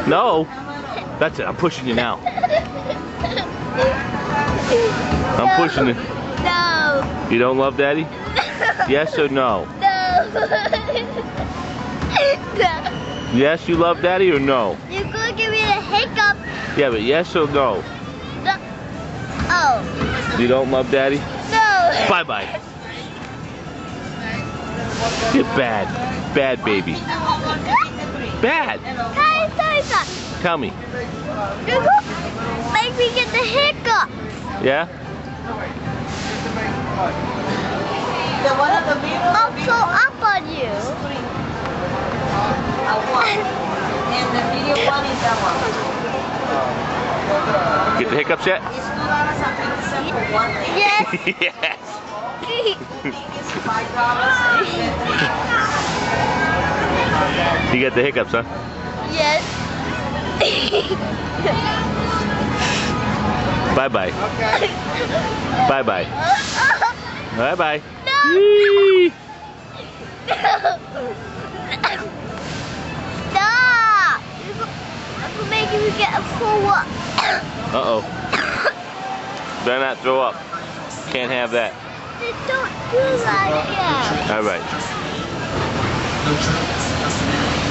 No. That's it. I'm pushing you now. I'm pushing it. No. You don't love Daddy? Yes or no? No. No. Yes, you love Daddy or no? You're gonna give me a hiccup. Yeah, but yes or no? No. Oh. You don't love Daddy? No. Bye-bye. You're bad. Bad baby. Bad. Guys. Tell me. You're gonna make me get the hiccup. Yeah? I'm so up on you. And the video one is that one. Get the hiccups yet? Yes. Yes. You get the hiccups, huh? Yes. Bye-bye. Bye-bye. Bye-bye. No. Yee. Stop! You're making me get a throw up. Uh-oh. Better not throw up. Can't have that. Don't do like that. All right.